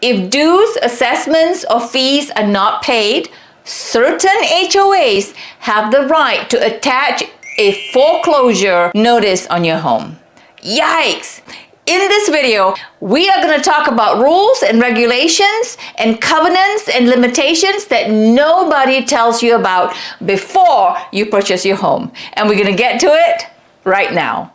If dues, assessments, or fees are not paid, certain HOAs have the right to attach a foreclosure notice on your home. Yikes! In this video, we are going to talk about rules and regulations and covenants and limitations that nobody tells you about before you purchase your home. And we're going to get to it right now.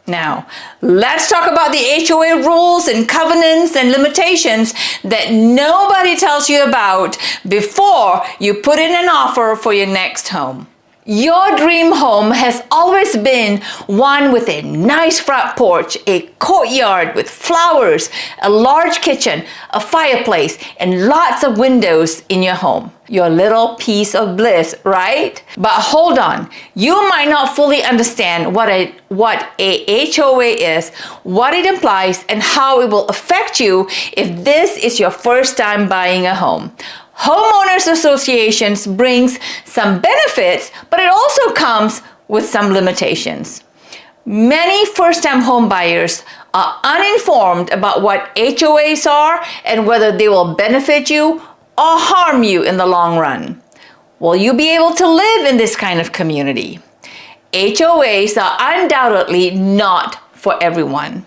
Now, let's talk about the HOA rules and covenants and limitations that nobody tells you about before you put in an offer for your next home. Your dream home has always been one with a nice front porch, a courtyard with flowers, a large kitchen, a fireplace, and lots of windows in your home. Your little piece of bliss, right? But hold on, you might not fully understand what a HOA is, what it implies, and how it will affect you if this is your first time buying a home. Homeowners associations brings some benefits, but it also comes with some limitations. Many first-time home buyers are uninformed about what HOAs are and whether they will benefit you or harm you in the long run. Will you be able to live in this kind of community? HOAs are undoubtedly not for everyone.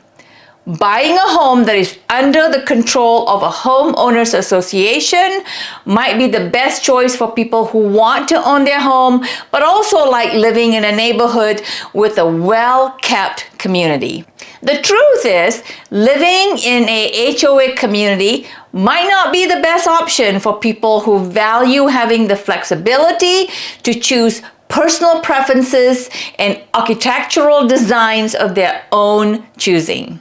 Buying a home that is under the control of a homeowners association might be the best choice for people who want to own their home, but also like living in a neighborhood with a well-kept community. The truth is, living in a HOA community might not be the best option for people who value having the flexibility to choose personal preferences and architectural designs of their own choosing.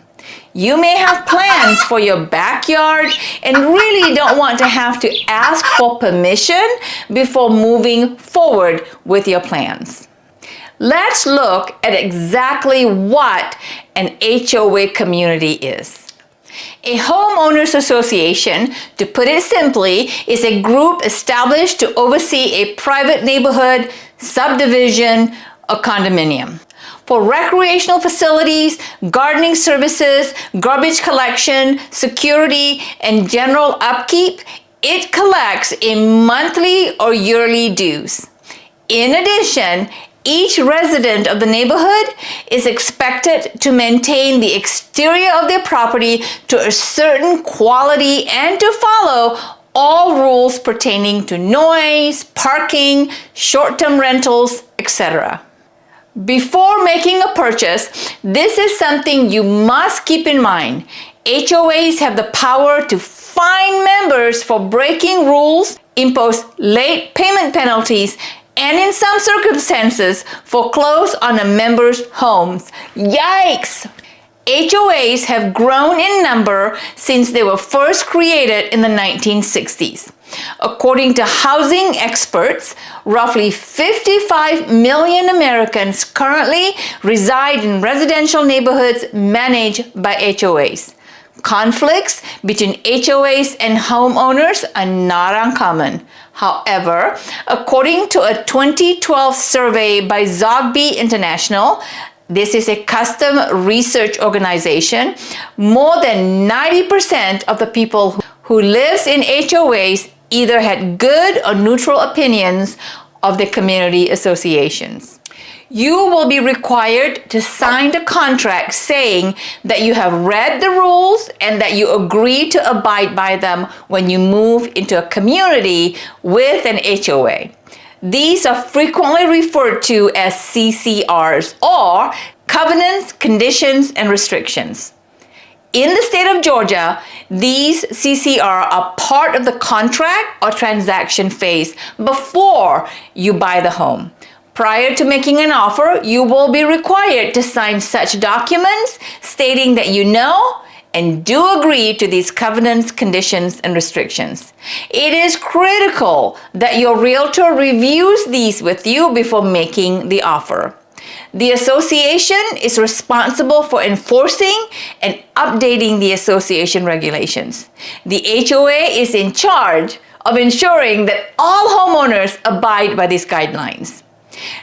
You may have plans for your backyard and really don't want to have to ask for permission before moving forward with your plans. Let's look at exactly what an HOA community is. A homeowners association, to put it simply, is a group established to oversee a private neighborhood, subdivision, or condominium. For recreational facilities, gardening services, garbage collection, security, and general upkeep, it collects a monthly or yearly dues. In addition, each resident of the neighborhood is expected to maintain the exterior of their property to a certain quality and to follow all rules pertaining to noise, parking, short-term rentals, etc. Before making a purchase, this is something you must keep in mind. HOAs have the power to fine members for breaking rules, impose late payment penalties, and in some circumstances, foreclose on a member's homes. Yikes! HOAs have grown in number since they were first created in the 1960s. According to housing experts, roughly 55 million Americans currently reside in residential neighborhoods managed by HOAs. Conflicts between HOAs and homeowners are not uncommon. However, according to a 2012 survey by Zogby International, this is a custom research organization, more than 90% of the people who lives in HOAs either had good or neutral opinions of the community associations. You will be required to sign the contract saying that you have read the rules and that you agree to abide by them when you move into a community with an HOA. These are frequently referred to as CCRs, or covenants, conditions, and restrictions. In the state of Georgia, these CCR are part of the contract or transaction phase before you buy the home. Prior to making an offer, you will be required to sign such documents stating that you know and do agree to these covenants, conditions, and restrictions. It is critical that your realtor reviews these with you before making the offer. The association is responsible for enforcing and updating the association regulations. The HOA is in charge of ensuring that all homeowners abide by these guidelines.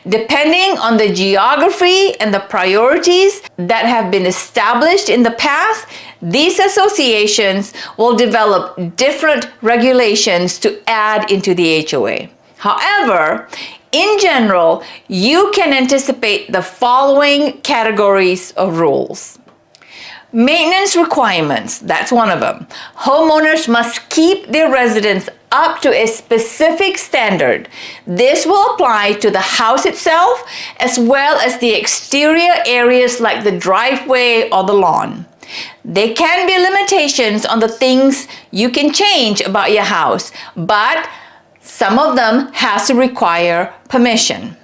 Depending on the geography and the priorities that have been established in the past, these associations will develop different regulations to add into the HOA. However, in general, you can anticipate the following categories of rules. Maintenance requirements, that's one of them. Homeowners must keep their residence up to a specific standard. This will apply to the house itself as well as the exterior areas like the driveway or the lawn. There can be limitations on the things you can change about your house, but some of them has to require permission.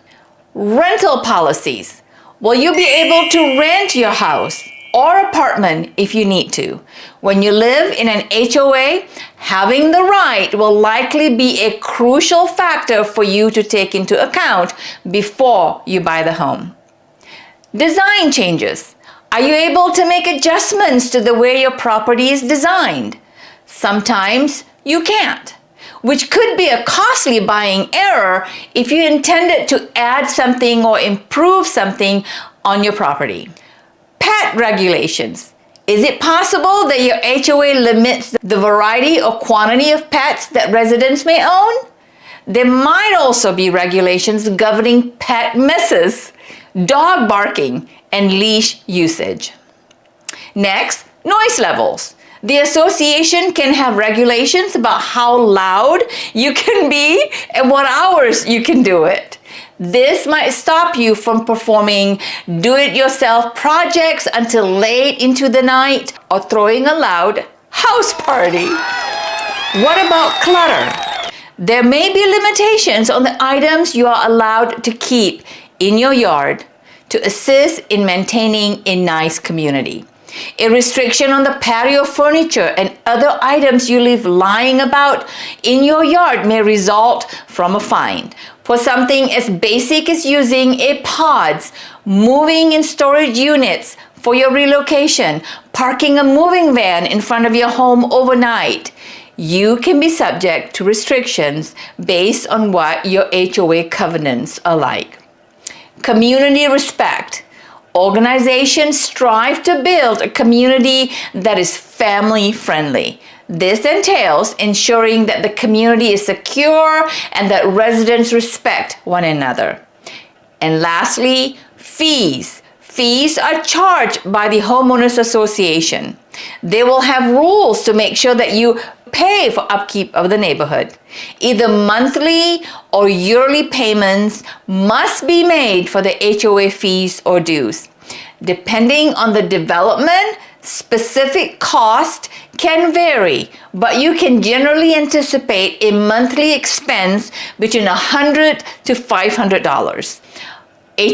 Rental policies. Will you be able to rent your house or apartment if you need to? When you live in an HOA, having the right will likely be a crucial factor for you to take into account before you buy the home. Design changes. Are you able to make adjustments to the way your property is designed? Sometimes you can't, which could be a costly buying error if you intended to add something or improve something on your property. Pet regulations. Is it possible that your HOA limits the variety or quantity of pets that residents may own? There might also be regulations governing pet messes, dog barking, and leash usage. Next, noise levels. The association can have regulations about how loud you can be and what hours you can do it. This might stop you from performing do-it-yourself projects until late into the night or throwing a loud house party. What about clutter? There may be limitations on the items you are allowed to keep in your yard to assist in maintaining a nice community. A restriction on the patio furniture and other items you leave lying about in your yard may result from a fine. For something as basic as using a pods, moving in storage units for your relocation, parking a moving van in front of your home overnight, you can be subject to restrictions based on what your HOA covenants are like. Community respect. Organizations strive to build a community that is family friendly. This entails ensuring that the community is secure and that residents respect one another. And lastly, fees. Fees are charged by the homeowners association. They will have rules to make sure that you pay for upkeep of the neighborhood. Either monthly or yearly payments must be made for the HOA fees or dues. Depending on the development, specific cost can vary, but you can generally anticipate a monthly expense between $100 to $500.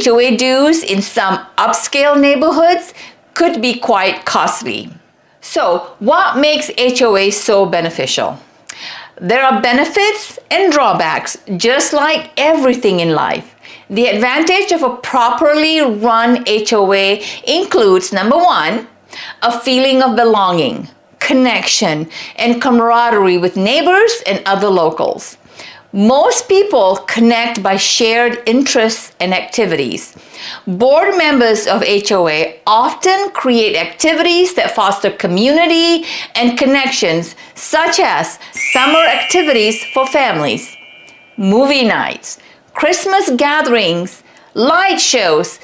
HOA dues in some upscale neighborhoods could be quite costly. So, what makes HOA so beneficial? There are benefits and drawbacks, just like everything in life. The advantage of a properly run HOA includes, number one, a feeling of belonging, connection, and camaraderie with neighbors and other locals. Most people connect by shared interests and activities. Board members of HOA often create activities that foster community and connections, such as summer activities for families, movie nights, Christmas gatherings, light shows,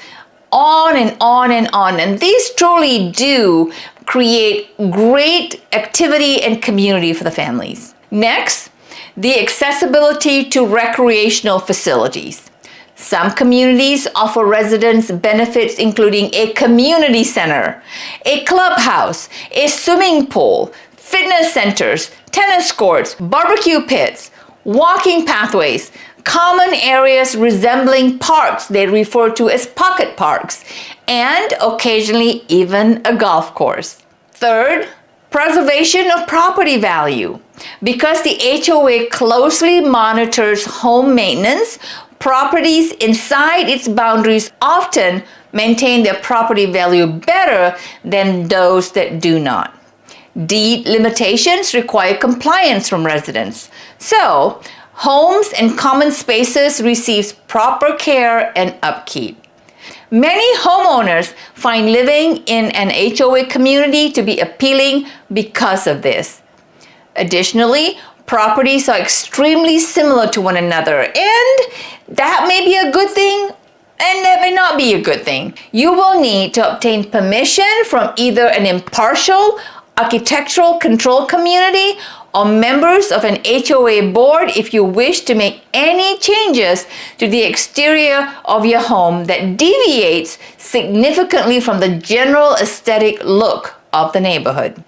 on and on and on. And these truly do create great activity and community for the families. Next, the accessibility to recreational facilities. Some communities offer residents benefits including a community center, a clubhouse, a swimming pool, fitness centers, tennis courts, barbecue pits, walking pathways, common areas resembling parks they refer to as pocket parks, and occasionally even a golf course. Third, preservation of property value. Because the HOA closely monitors home maintenance, properties inside its boundaries often maintain their property value better than those that do not. Deed limitations require compliance from residents. So, Homes and common spaces receive proper care and upkeep. Many homeowners find living in an HOA community to be appealing because of this. Additionally, properties are extremely similar to one another, and that may be a good thing and that may not be a good thing. You will need to obtain permission from either an impartial architectural control community or members of an HOA board if you wish to make any changes to the exterior of your home that deviates significantly from the general aesthetic look of the neighborhood.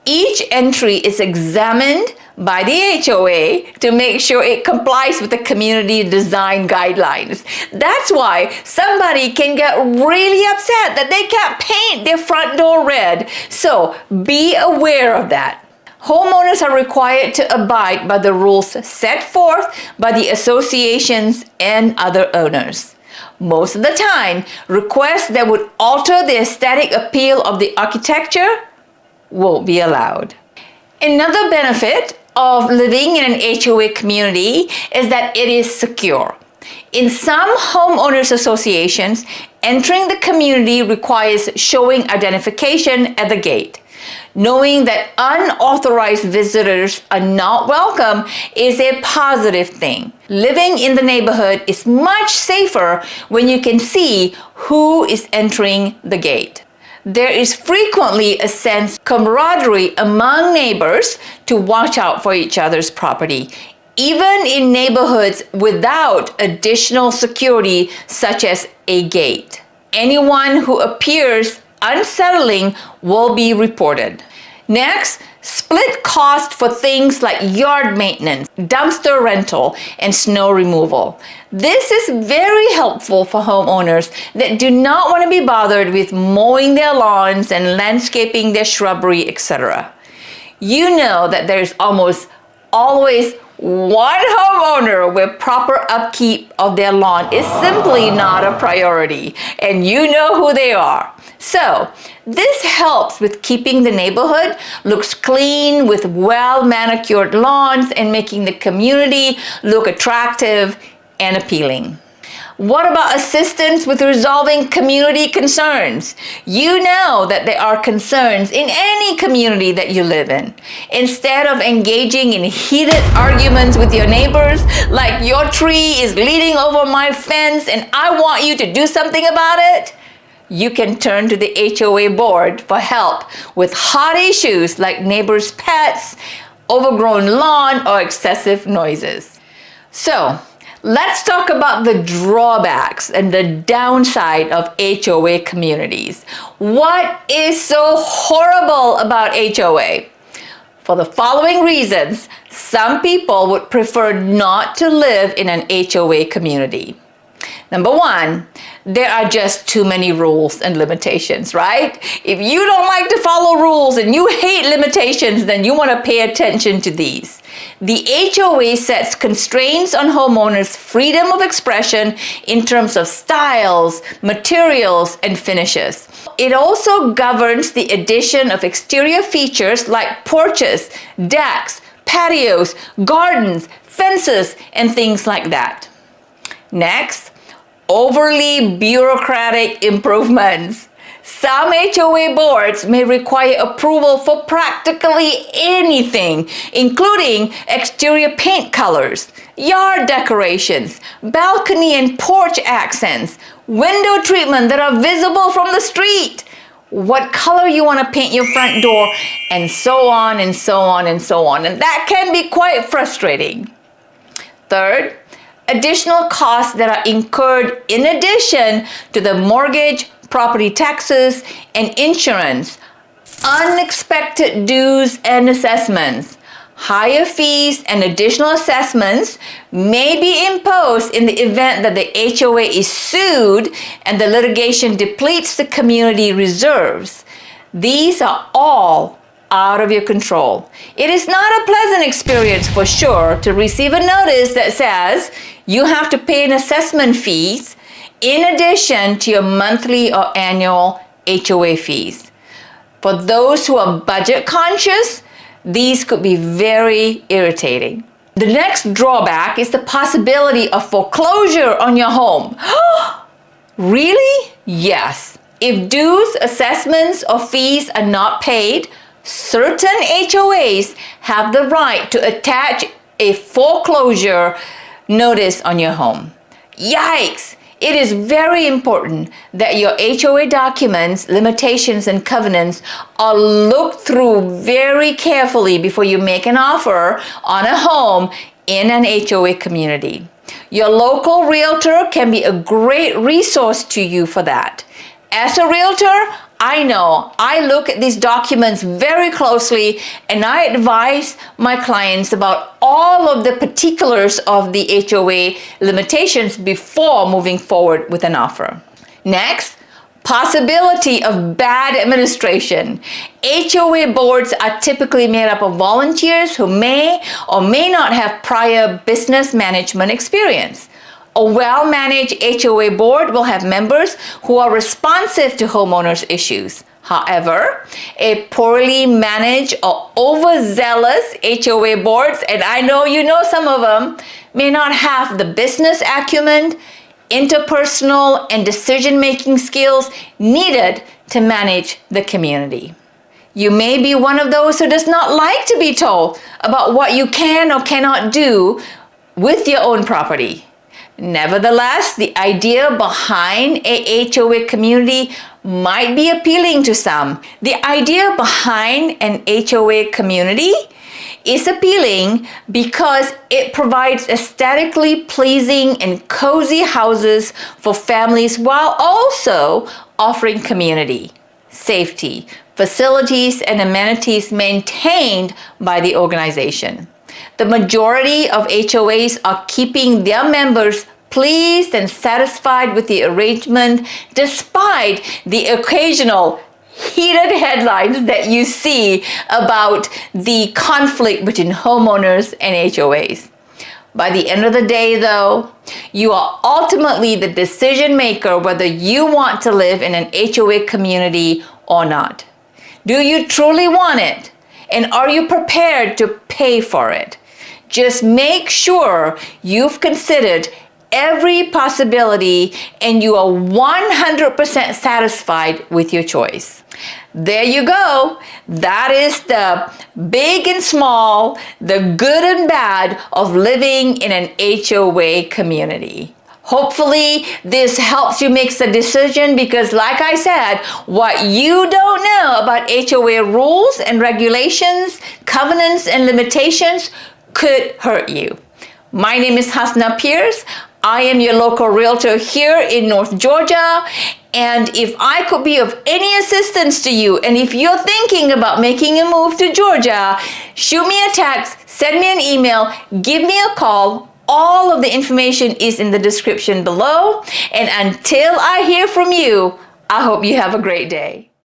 Each entry is examined by the HOA to make sure it complies with the community design guidelines. That's why somebody can get really upset that they can't paint their front door red. So be aware of that. Homeowners are required to abide by the rules set forth by the associations and other owners. Most of the time, requests that would alter the aesthetic appeal of the architecture won't be allowed. Another benefit of living in an HOA community is that it is secure. In some homeowners associations, entering the community requires showing identification at the gate. Knowing that unauthorized visitors are not welcome is a positive thing. Living in the neighborhood is much safer when you can see who is entering the gate. There is frequently a sense of camaraderie among neighbors to watch out for each other's property, even in neighborhoods without additional security such as a gate. Anyone who appears unsettling will be reported. Next, split cost for things like yard maintenance, dumpster rental, and snow removal. This is very helpful for homeowners that do not want to be bothered with mowing their lawns and landscaping their shrubbery, etc. You know that there's almost always one homeowner where proper upkeep of their lawn is simply not a priority, and you know who they are. So, this helps with keeping the neighborhood looks clean with well-manicured lawns and making the community look attractive and appealing. What about assistance with resolving community concerns? You know that there are concerns in any community that you live in. Instead of engaging in heated arguments with your neighbors, like your tree is leaning over my fence and I want you to do something about it, you can turn to the HOA board for help with hot issues like neighbors' pets, overgrown lawn, or excessive noises. So, let's talk about the drawbacks and the downside of HOA communities. What is so horrible about HOA? For the following reasons, some people would prefer not to live in an HOA community. Number one, there are just too many rules and limitations, right? If you don't like to follow rules and you hate limitations, then you want to pay attention to these. The HOA sets constraints on homeowners' freedom of expression in terms of styles, materials, and finishes. It also governs the addition of exterior features like porches, decks, patios, gardens, fences, and things like that. Next, overly bureaucratic improvements. Some HOA boards may require approval for practically anything, including exterior paint colors, yard decorations, balcony and porch accents, window treatment that are visible from the street, what color you want to paint your front door, and so on and so on and so on. And that can be quite frustrating. Third, additional costs that are incurred in addition to the mortgage, property taxes, and insurance, unexpected dues and assessments. Higher fees and additional assessments may be imposed in the event that the HOA is sued and the litigation depletes the community reserves. These are all out of your control. It is not a pleasant experience for sure to receive a notice that says you have to pay an assessment fees in addition to your monthly or annual HOA fees. For those who are budget conscious, these could be very irritating. The next drawback is the possibility of foreclosure on your home. Really? Yes. If dues, assessments, or fees are not paid, certain HOAs have the right to attach a foreclosure notice on your home. Yikes! It is very important that your HOA documents, limitations, and covenants are looked through very carefully before you make an offer on a home in an HOA community. Your local realtor can be a great resource to you for that. As a realtor, I know I look at these documents very closely, and I advise my clients about all of the particulars of the HOA limitations before moving forward with an offer. Next, possibility of bad administration. HOA boards are typically made up of volunteers who may or may not have prior business management experience. A well-managed HOA board will have members who are responsive to homeowners' issues. However, a poorly managed or overzealous HOA boards, and I know you know some of them, may not have the business acumen, interpersonal, and decision-making skills needed to manage the community. You may be one of those who does not like to be told about what you can or cannot do with your own property. Nevertheless, the idea behind a HOA community might be appealing to some. The idea behind an HOA community is appealing because it provides aesthetically pleasing and cozy houses for families while also offering community, safety, facilities, and amenities maintained by the organization. The majority of HOAs are keeping their members pleased and satisfied with the arrangement despite the occasional heated headlines that you see about the conflict between homeowners and HOAs. By the end of the day, though, you are ultimately the decision maker whether you want to live in an HOA community or not. Do you truly want it? And are you prepared to pay for it? Just make sure you've considered every possibility and you are 100% satisfied with your choice. There you go. That is the big and small, the good and bad of living in an HOA community. Hopefully this helps you make the decision because like I said, what you don't know about HOA rules and regulations, covenants and limitations could hurt you. My name is Hasna Pierce. I am your local realtor here in North Georgia. And if I could be of any assistance to you, and if you're thinking about making a move to Georgia, shoot me a text, send me an email, give me a call. All of the information is in the description below. And until I hear from you, I hope you have a great day.